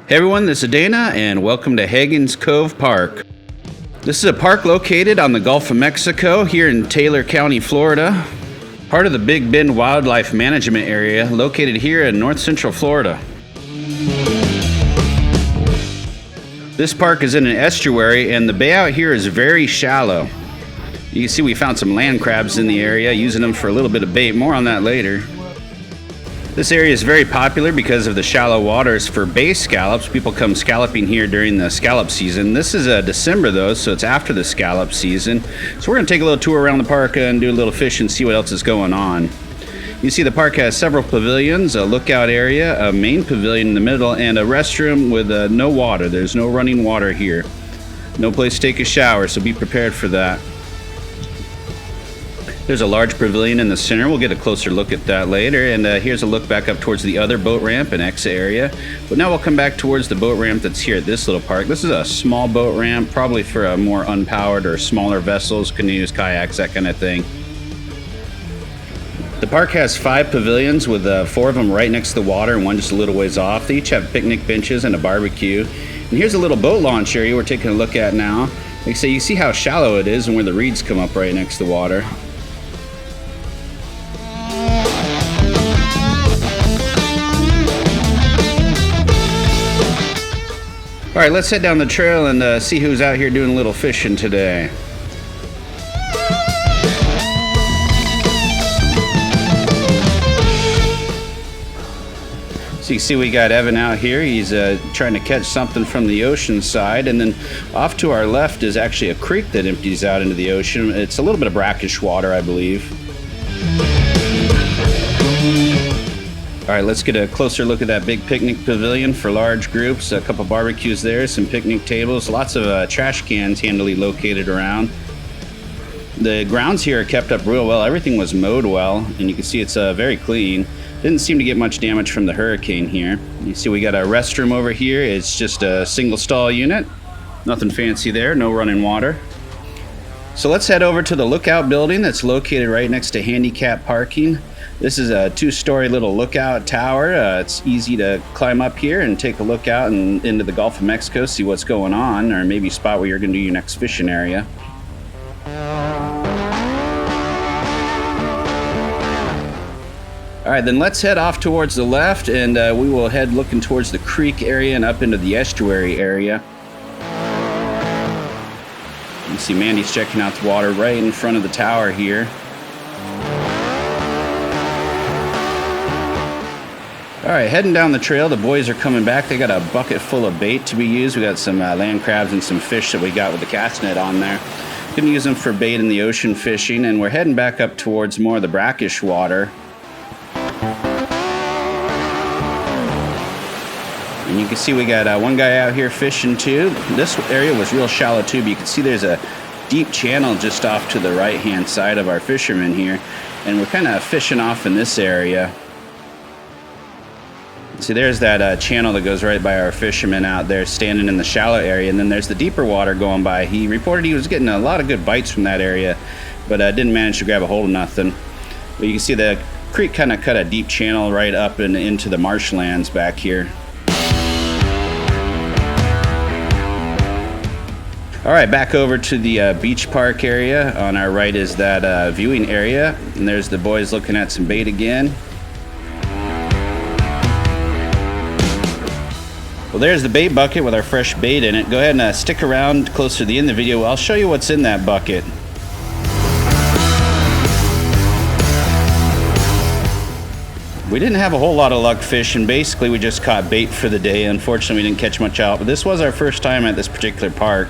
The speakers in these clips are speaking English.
Hey everyone, this is Dana and welcome to Hagen Cove Park. This is a park located on the Gulf of Mexico here in Taylor County, Florida. Part of the Big Bend Wildlife Management Area located here in north central Florida. This park is in an estuary and the bay out here is very shallow. You can see we found some land crabs in the area, using them for a little bit of bait. More on that later. This area is very popular because of the shallow waters for bay scallops. People come scalloping here during the scallop season. This is December though, so it's after the scallop season. So we're going to take a little tour around the park and do a little fish and see what else is going on. You see the park has several pavilions, a lookout area, a main pavilion in the middle, and a restroom with no water. There's no running water here. No place to take a shower, so be prepared for that. There's a large pavilion in the center. We'll get a closer look at that later. And here's a look back up towards the other boat ramp and exit area. But now we'll come back towards the boat ramp that's here at this little park. This is a small boat ramp, probably for more unpowered or smaller vessels, canoes, kayaks, that kind of thing. The park has 5 pavilions with 4 of them right next to the water and one just a little ways off. They each have picnic benches and a barbecue. And here's a little boat launch area we're taking a look at now. Like I say, you see how shallow it is and where the reeds come up right next to the water. All right, let's head down the trail and see who's out here doing a little fishing today. So you see we got Evan out here. He's trying to catch something from the ocean side, and then off to our left is actually a creek that empties out into the ocean. It's a little bit of brackish water, I believe. All right, let's get a closer look at that big picnic pavilion for large groups. A couple barbecues there, some picnic tables, lots of trash cans handily located around. The grounds here are kept up real well. Everything was mowed well, and you can see it's very clean. Didn't seem to get much damage from the hurricane here. You see we got a restroom over here. It's just a single stall unit. Nothing fancy there, no running water. So let's head over to the lookout building that's located right next to handicap parking. This is a 2-story little lookout tower. It's easy to climb up here and take a look out and into the Gulf of Mexico, see what's going on, or maybe spot where you're going to do your next fishing area. All right, then let's head off towards the left, and we will head looking towards the creek area and up into the estuary area. You see Mandy's checking out the water right in front of the tower here. All right, heading down the trail, the boys are coming back. They got a bucket full of bait to be used. We got some land crabs and some fish that we got with the cast net on there. Gonna use them for bait in the ocean fishing, and we're heading back up towards more of the brackish water. And you can see we got one guy out here fishing too. This area was real shallow too, but you can see there's a deep channel just off to the right-hand side of our fishermen here. And we're kind of fishing off in this area. See, there's that channel that goes right by our fishermen out there standing in the shallow area, and then there's the deeper water going by. He reported he was getting a lot of good bites from that area, but didn't manage to grab a hold of nothing. But you can see the creek kind of cut a deep channel right up and into the marshlands back here. All right, back over to the beach park area. On our right is that viewing area, and there's the boys looking at some bait again. Well, there's the bait bucket with our fresh bait in it. Go ahead and stick around closer to the end of the video. I'll show you what's in that bucket. We didn't have a whole lot of luck fishing. Basically, we just caught bait for the day. Unfortunately, we didn't catch much out, but this was our first time at this particular park.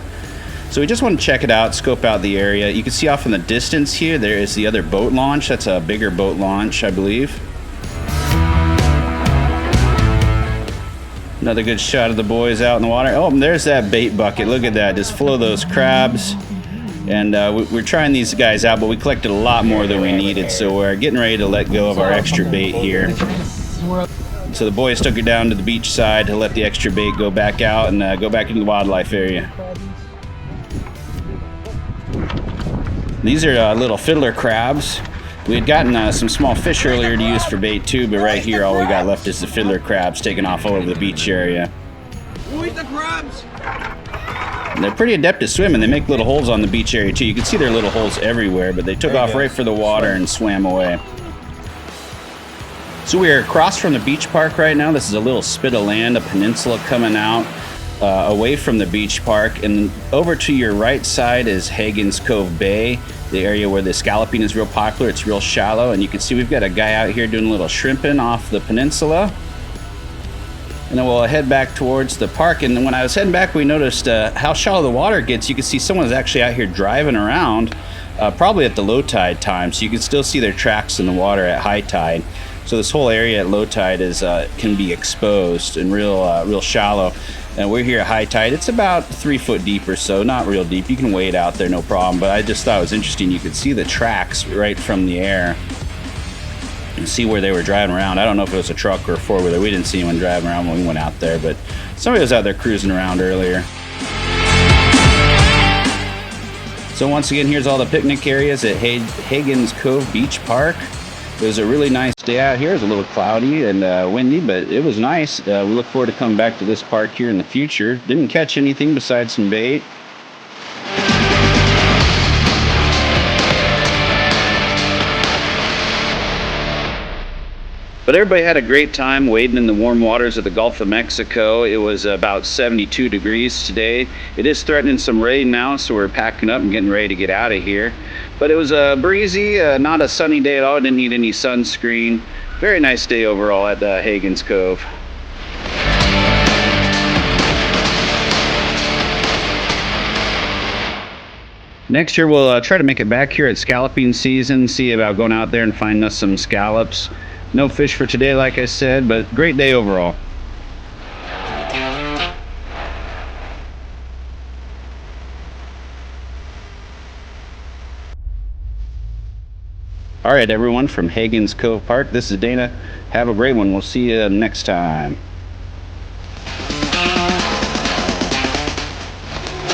So we just want to check it out, scope out the area. You can see off in the distance here, there is the other boat launch. That's a bigger boat launch, I believe. Another good shot of the boys out in the water. Oh, and there's that bait bucket. Look at that, just full of those crabs. And we're trying these guys out, but we collected a lot more than we needed, so we're getting ready to let go of our extra bait here. So the boys took it down to the beach side to let the extra bait go back out and go back into the wildlife area. These are little fiddler crabs. We had gotten some small fish earlier to use for bait too, but right here all we got left is the fiddler crabs taking off all over the beach area. Eat the crabs! And they're pretty adept at swimming. They make little holes on the beach area too. You can see there are little holes everywhere, but they took off right for the water and swam away. So we are across from the beach park right now. This is a little spit of land, a peninsula coming out away from the beach park. And over to your right side is Hagen's Cove Bay, the area where the scalloping is real popular. It's real shallow. And you can see we've got a guy out here doing a little shrimping off the peninsula. And then we'll head back towards the park. And when I was heading back, we noticed how shallow the water gets. You can see someone's actually out here driving around, probably at the low tide time. So you can still see their tracks in the water at high tide. So this whole area at low tide is can be exposed and real shallow. And we're here at high tide. It's about 3 foot deep or so, not real deep. You can wade out there, no problem. But I just thought it was interesting. You could see the tracks right from the air and see where they were driving around. I don't know if it was a truck or a four-wheeler. We didn't see anyone driving around when we went out there, but somebody was out there cruising around earlier. So once again, here's all the picnic areas at Hagen's Cove Beach Park. It was a really nice day out here. It was a little cloudy and windy, but it was nice. We look forward to coming back to this park here in the future. Didn't catch anything besides some bait. But everybody had a great time wading in the warm waters of the Gulf of Mexico. It was about 72 degrees today. It is threatening some rain now, so we're packing up and getting ready to get out of here. But it was breezy, not a sunny day at all. Didn't need any sunscreen. Very nice day overall at Hagen's Cove. Next year we'll try to make it back here at scalloping season, see about going out there and finding us some scallops. No fish for today, like I said, but great day overall. All right, everyone, from Hagen's Cove Park, this is Dana. Have a great one. We'll see you next time.